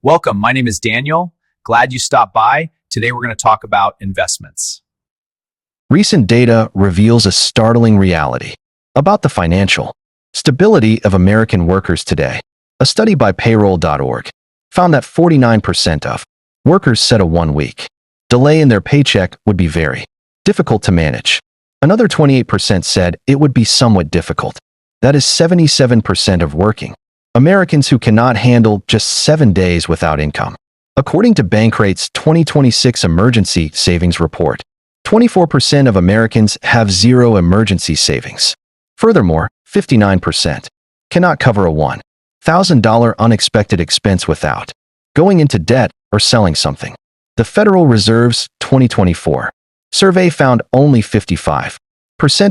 Welcome, my name is Daniel. Glad you stopped by. Today we're going to talk about investments. Recent data reveals a startling reality about the financial stability of American workers today. A study by payroll.org found that 49% of workers said a one-week delay in their paycheck would be very difficult to manage. Another 28% said it would be somewhat difficult. That is 77% of working Americans who cannot handle just 7 days without income. According to Bankrate's 2026 Emergency Savings Report, 24% of Americans have zero emergency savings. Furthermore, 59% cannot cover a $1,000 unexpected expense without going into debt or selling something. The Federal Reserve's 2024 survey found only 55%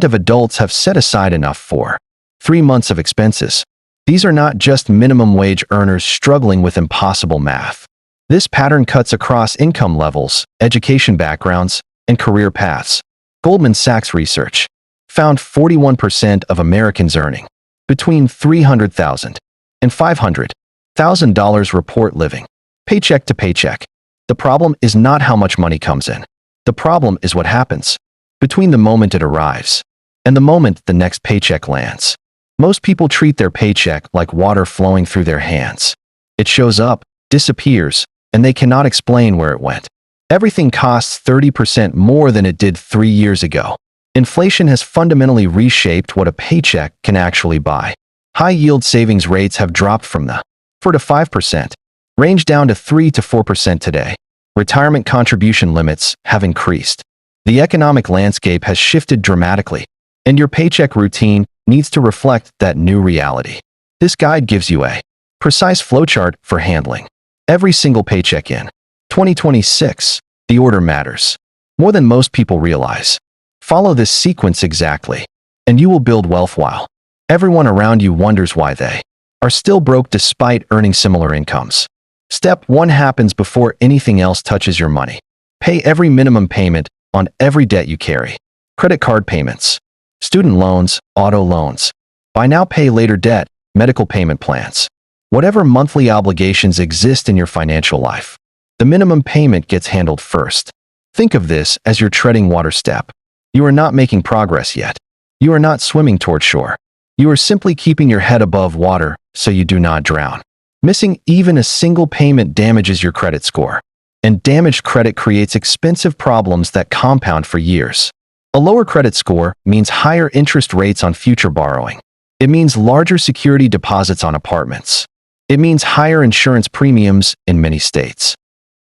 of adults have set aside enough for 3 months of expenses. These are not just minimum wage earners struggling with impossible math. This pattern cuts across income levels, education backgrounds, and career paths. Goldman Sachs research found 41% of Americans earning between $300,000 and $500,000 report living paycheck to paycheck. The problem is not how much money comes in. The problem is what happens between the moment it arrives and the moment the next paycheck lands. Most people treat their paycheck like water flowing through their hands. It shows up, disappears, and they cannot explain where it went. Everything costs 30% more than it did 3 years ago. Inflation has fundamentally reshaped what a paycheck can actually buy. High-yield savings rates have dropped from the 4 to 5% range down to 3 to 4% today. Retirement contribution limits have increased. The economic landscape has shifted dramatically, and your paycheck routine needs to reflect that new reality. This guide gives you a precise flowchart for handling every single paycheck in 2026. The order matters more than most people realize. Follow this sequence exactly, and you will build wealth while everyone around you wonders why they are still broke despite earning similar incomes. Step 1 happens before anything else touches your money. Pay every minimum payment on every debt you carry. Credit card payments, student loans, auto loans, buy now pay later debt, medical payment plans. Whatever monthly obligations exist in your financial life, the minimum payment gets handled first. Think of this as your treading water step. You are not making progress yet. You are not swimming toward shore. You are simply keeping your head above water so you do not drown. Missing even a single payment damages your credit score, and damaged credit creates expensive problems that compound for years. A lower credit score means higher interest rates on future borrowing. It means larger security deposits on apartments. It means higher insurance premiums in many states.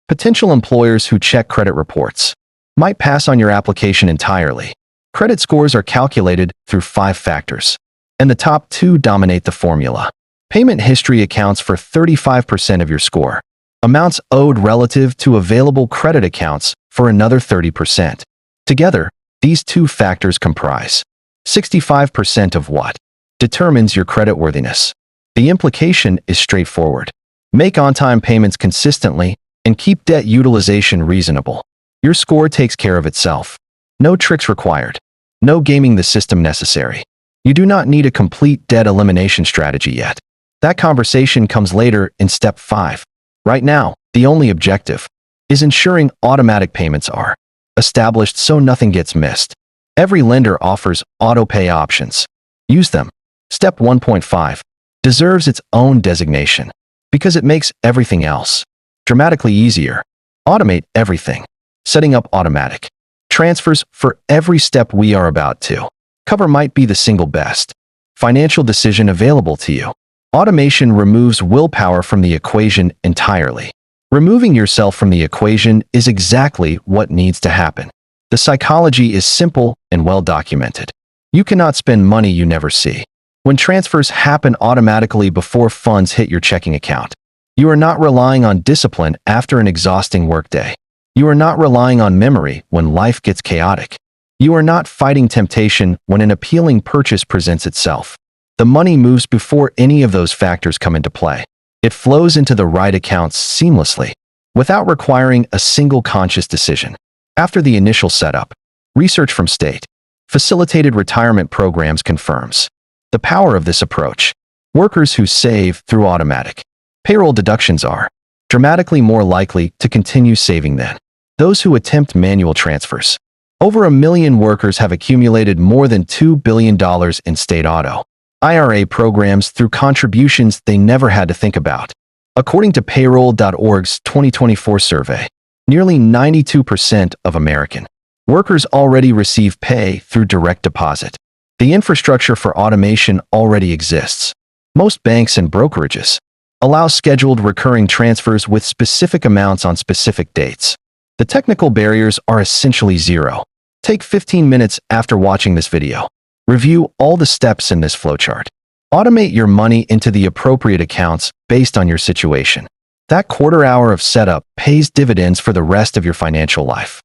Potential employers who check credit reports might pass on your application entirely. Credit scores are calculated through 5 factors, and the top 2 dominate the formula. Payment history accounts for 35% of your score. Amounts owed relative to available credit accounts for another 30%. Together, these 2 factors comprise 65% of what determines your creditworthiness. The implication is straightforward. Make on-time payments consistently and keep debt utilization reasonable. Your score takes care of itself. No tricks required. No gaming the system necessary. You do not need a complete debt elimination strategy yet. That conversation comes later in step 5. Right now, the only objective is ensuring automatic payments are established so nothing gets missed. Every lender offers auto-pay options. Use them. Step 1.5 deserves its own designation because it makes everything else dramatically easier. Automate everything. Setting up automatic transfers for every step we are about to cover might be the single best financial decision available to you. Automation removes willpower from the equation entirely. Removing yourself from the equation is exactly what needs to happen. The psychology is simple and well documented. You cannot spend money you never see. When transfers happen automatically before funds hit your checking account, you are not relying on discipline after an exhausting workday. You are not relying on memory when life gets chaotic. You are not fighting temptation when an appealing purchase presents itself. The money moves before any of those factors come into play. It flows into the right accounts seamlessly, without requiring a single conscious decision. After the initial setup, research from state-facilitated retirement programs confirms the power of this approach. Workers who save through automatic payroll deductions are dramatically more likely to continue saving than those who attempt manual transfers. Over 1 million workers have accumulated more than $2 billion in state auto IRA programs through contributions they never had to think about. According to payroll.org's 2024 survey, nearly 92% of American workers already receive pay through direct deposit. The infrastructure for automation already exists. Most banks and brokerages allow scheduled recurring transfers with specific amounts on specific dates. The technical barriers are essentially zero. Take 15 minutes after watching this video. Review all the steps in this flowchart. Automate your money into the appropriate accounts based on your situation. That quarter hour of setup pays dividends for the rest of your financial life.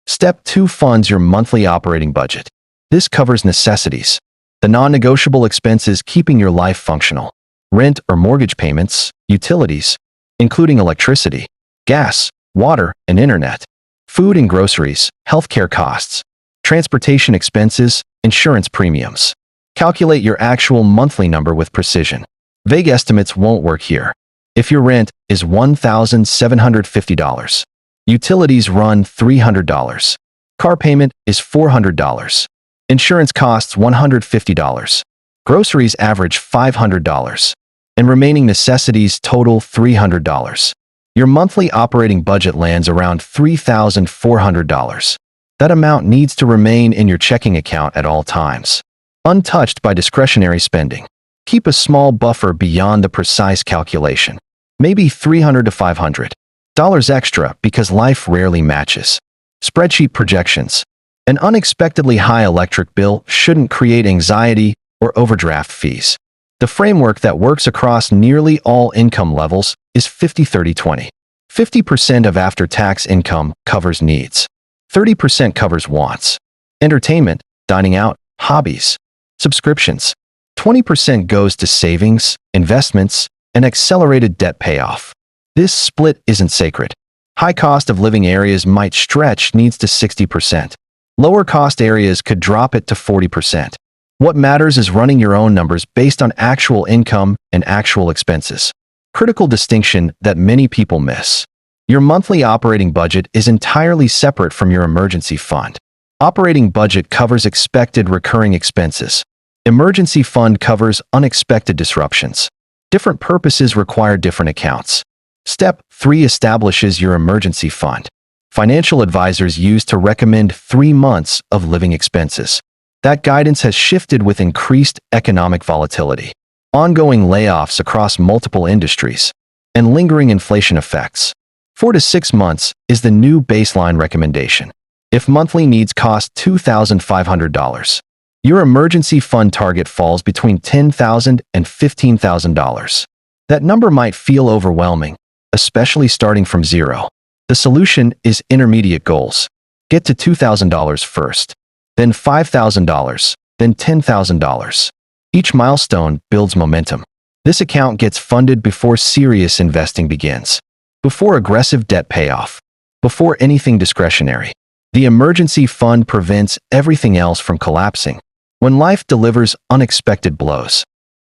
Step 2. Funds your monthly operating budget. This covers necessities, the non-negotiable expenses keeping your life functional. Rent or mortgage payments, utilities, including electricity, gas, water, and internet, food and groceries, healthcare costs, transportation expenses, insurance premiums. Calculate your actual monthly number with precision. Vague estimates won't work here. If your rent is $1,750, utilities run $300, car payment is $400, insurance costs $150, groceries average $500, and remaining necessities total $300. Your monthly operating budget lands around $3,400. That amount needs to remain in your checking account at all times, untouched by discretionary spending. Keep a small buffer beyond the precise calculation, maybe $300 to $500 extra because life rarely matches. Spreadsheet projections. An unexpectedly high electric bill shouldn't create anxiety or overdraft fees. The framework that works across nearly all income levels is 50-30-20. 50% of after-tax income covers needs. 30% covers wants. Entertainment, dining out, hobbies, subscriptions. 20% goes to savings, investments, and accelerated debt payoff. This split isn't sacred. High cost of living areas might stretch needs to 60%. Lower cost areas could drop it to 40%. What matters is running your own numbers based on actual income and actual expenses. Critical distinction that many people miss. Your monthly operating budget is entirely separate from your emergency fund. Operating budget covers expected recurring expenses. Emergency fund covers unexpected disruptions. Different purposes require different accounts. Step 3 establishes your emergency fund. Financial advisors use to recommend 3 months of living expenses. That guidance has shifted with increased economic volatility, ongoing layoffs across multiple industries, and lingering inflation effects. 4 to 6 months is the new baseline recommendation. If monthly needs cost $2,500, your emergency fund target falls between $10,000 and $15,000. That number might feel overwhelming, especially starting from zero. The solution is intermediate goals. Get to $2,000 first, then $5,000, then $10,000. Each milestone builds momentum. This account gets funded before serious investing begins, before aggressive debt payoff, before anything discretionary. The emergency fund prevents everything else from collapsing when life delivers unexpected blows.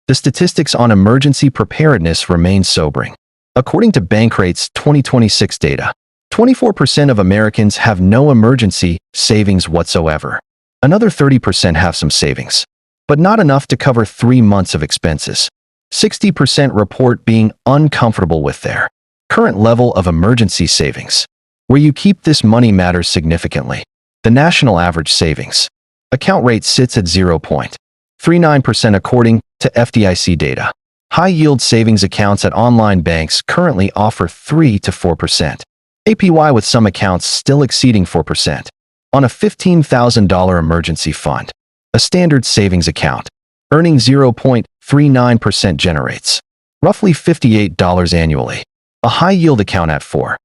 The statistics on emergency preparedness remain sobering. According to Bankrate's 2026 data, 24% of Americans have no emergency savings whatsoever. Another 30% have some savings, but not enough to cover 3 months of expenses. 60% report being uncomfortable with their current level of emergency savings. Where you keep this money matters significantly. The national average savings account rate sits at 0.39% according to FDIC data. High-yield savings accounts at online banks currently offer 3 to 4%. APY with some accounts still exceeding 4%. On a $15,000 emergency fund, a standard savings account, earning 0.39% generates roughly $58 annually. A high-yield account at 4%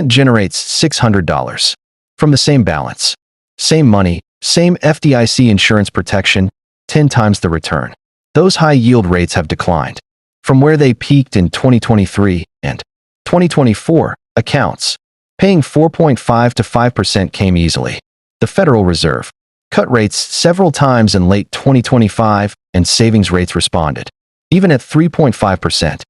generates $600 from the same balance. Same money, same FDIC insurance protection, 10 times the return. Those high-yield rates have declined from where they peaked in 2023 and 2024. Accounts paying 4.5 to 5% came easily. The Federal Reserve cut rates several times in late 2025, and savings rates responded. Even at 3.5%,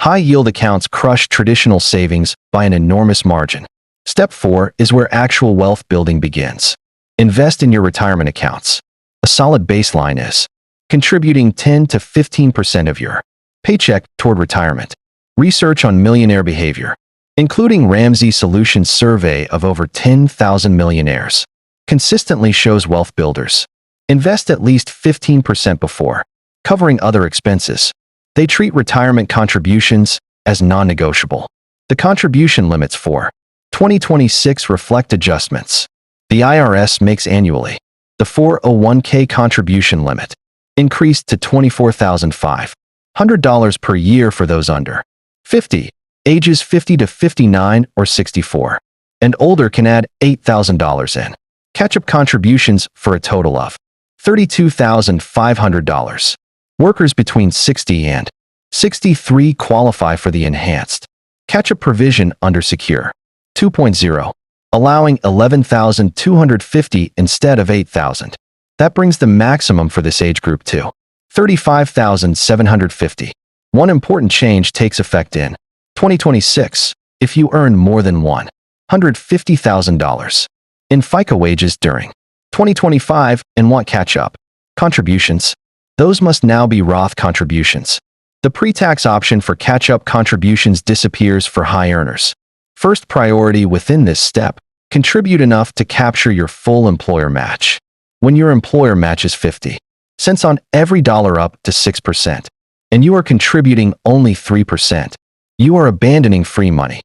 High-yield accounts crush traditional savings by an enormous margin. Step 4 is where actual wealth building begins. Invest in your retirement accounts. A solid baseline is contributing 10 to 15% of your paycheck toward retirement. Research on millionaire behavior, including Ramsey Solutions' survey of over 10,000 millionaires, consistently shows wealth builders invest at least 15% before covering other expenses. They treat retirement contributions as non-negotiable. The contribution limits for 2026 reflect adjustments the IRS makes annually. The 401k contribution limit increased to $24,500 per year for those under 50, ages 50 to 59 or 64, and older can add $8,000 in catch-up contributions for a total of $32,500. Workers between 60 and 63 qualify for the enhanced catch-up provision under Secure 2.0, allowing $11,250 instead of $8,000. That brings the maximum for this age group to $35,750. One important change takes effect in 2026 if you earn more than $150,000 in FICA wages during 2025 and want catch-up contributions. Those must now be Roth contributions. The pre-tax option for catch-up contributions disappears for high earners. First priority within this step, contribute enough to capture your full employer match. When your employer matches 50 cents on every dollar up to 6%, and you are contributing only 3%, you are abandoning free money.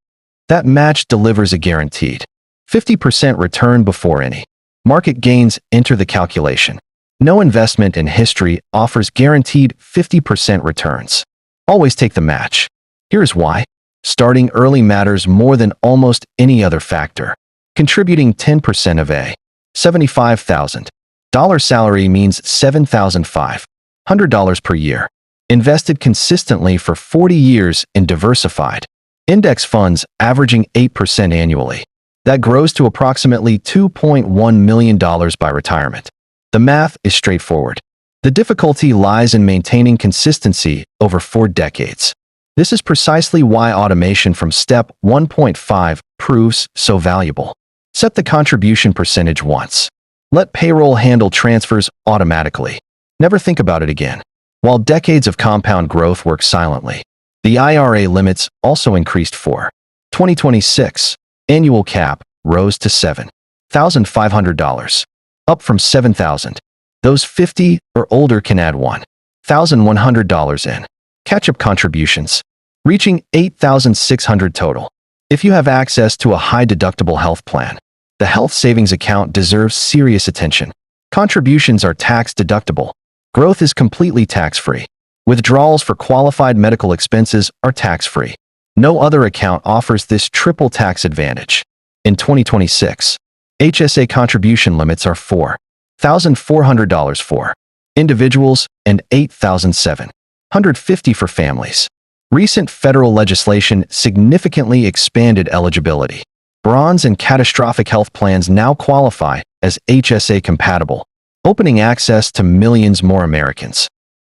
That match delivers a guaranteed 50% return before any market gains enter the calculation. No investment in history offers guaranteed 50% returns. Always take the match. Here's why. Starting early matters more than almost any other factor. Contributing 10% of a $75,000 salary means $7,500 per year. Invested consistently for 40 years in diversified index funds averaging 8% annually. That grows to approximately $2.1 million by retirement. The math is straightforward. The difficulty lies in maintaining consistency over 4 decades. This is precisely why automation from step 1.5 proves so valuable. Set the contribution percentage once. Let payroll handle transfers automatically. Never think about it again. While decades of compound growth work silently, the IRA limits also increased for 2026. Annual cap rose to $7,500, up from $7,000. Those 50 or older can add $1,100 in catch-up contributions, reaching $8,600 total. If you have access to a high-deductible health plan, the health savings account deserves serious attention. Contributions are tax-deductible. Growth is completely tax-free. Withdrawals for qualified medical expenses are tax-free. No other account offers this triple tax advantage. In 2026, HSA contribution limits are $4,400 for individuals and $8,750 for families. Recent federal legislation significantly expanded eligibility. Bronze and catastrophic health plans now qualify as HSA compatible, opening access to millions more Americans.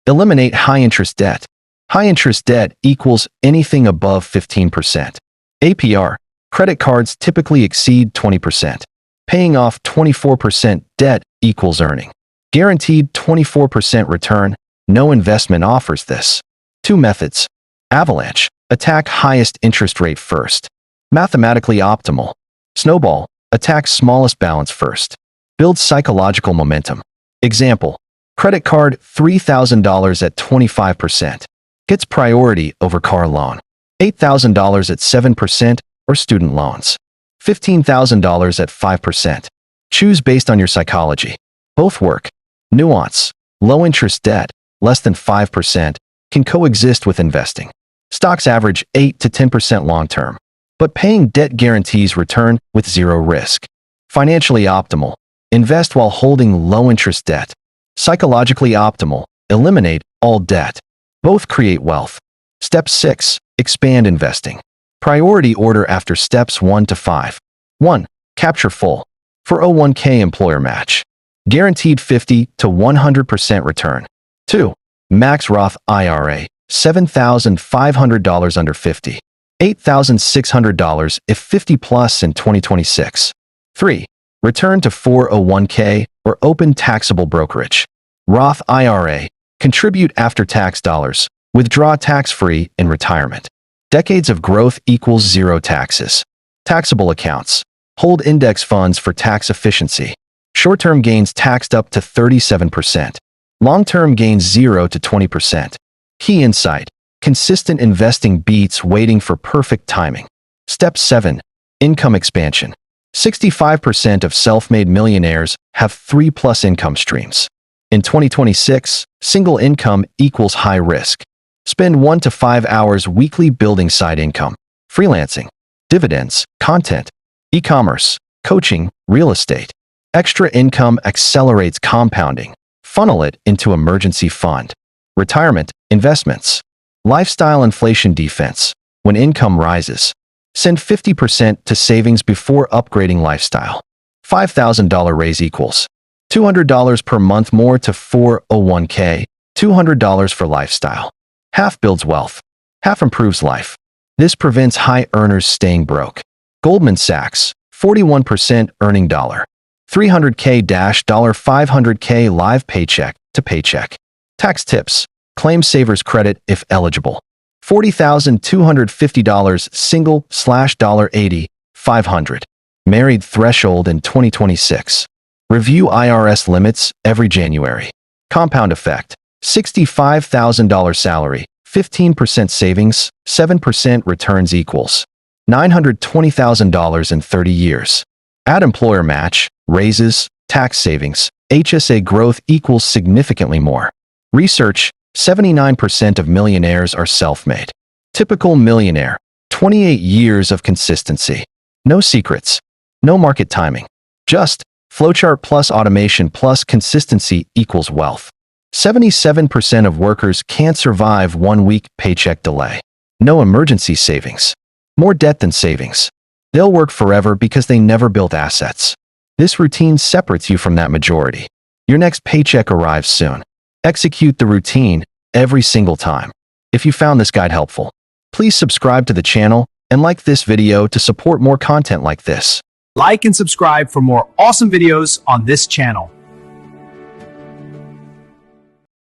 Eliminate high-interest debt. High-interest debt equals anything above 15%. APR, credit cards typically exceed 20%. Paying off 24% debt equals earning guaranteed 24% return. No investment offers this. 2 methods. Avalanche, attack highest interest rate first. Mathematically optimal. Snowball, attack smallest balance first. Build psychological momentum. Example, credit card $3,000 at 25%. Gets priority over car loan. $8,000 at 7% or student loans. $15,000 at 5%. Choose based on your psychology. Both work. Nuance. Low interest debt, less than 5%, can coexist with investing. Stocks average 8 to 10% long-term, but paying debt guarantees return with 0 risk. Financially optimal. Invest while holding low-interest debt. Psychologically optimal. Eliminate all debt. Both create wealth. Step 6. Expand investing. Priority order after steps 1 to 5. 1. Capture full 401k employer match. Guaranteed 50 to 100% return. 2. Max Roth IRA. $7,500 under 50. $8,600 if 50 plus in 2026. 3. Return to 401k or open taxable brokerage. Roth IRA. Contribute after-tax dollars. Withdraw tax-free in retirement. Decades of growth equals zero taxes. Taxable accounts. Hold index funds for tax efficiency. Short-term gains taxed up to 37%. Long-term gains 0 to 20%. Key insight. Consistent investing beats waiting for perfect timing. Step 7. Income expansion. 65% of self-made millionaires have 3+ income streams. In 2026, single income equals high risk. Spend 1 to 5 hours weekly building side income. Freelancing, dividends, content, e-commerce, coaching, real estate. Extra income accelerates compounding. Funnel it into emergency fund. Retirement, investments. Lifestyle inflation defense. When income rises, send 50% to savings before upgrading lifestyle. $5,000 raise equals $200 per month more to 401k, $200 for lifestyle. Half builds wealth, half improves life. This prevents high earners staying broke. Goldman Sachs, 41% earning dollar. $300k $500k live paycheck to paycheck. Tax tips. Claim savers credit if eligible. $40,250 single $80, 500. Married threshold in 2026. Review IRS limits every January. Compound effect. $65,000 salary, 15% savings, 7% returns equals $920,000 in 30 years. Add employer match, raises, tax savings, HSA growth equals significantly more. Research. 79% of millionaires are self-made. Typical millionaire. 28 years of consistency. No secrets. No market timing. Just flowchart plus automation plus consistency equals wealth. 77% of workers can't survive 1 week paycheck delay. No emergency savings. More debt than savings. They'll work forever because they never built assets. This routine separates you from that majority. Your next paycheck arrives soon. Execute the routine every single time. If you found this guide helpful, please subscribe to the channel and like this video to support more content like this. Like and subscribe for more awesome videos on this channel.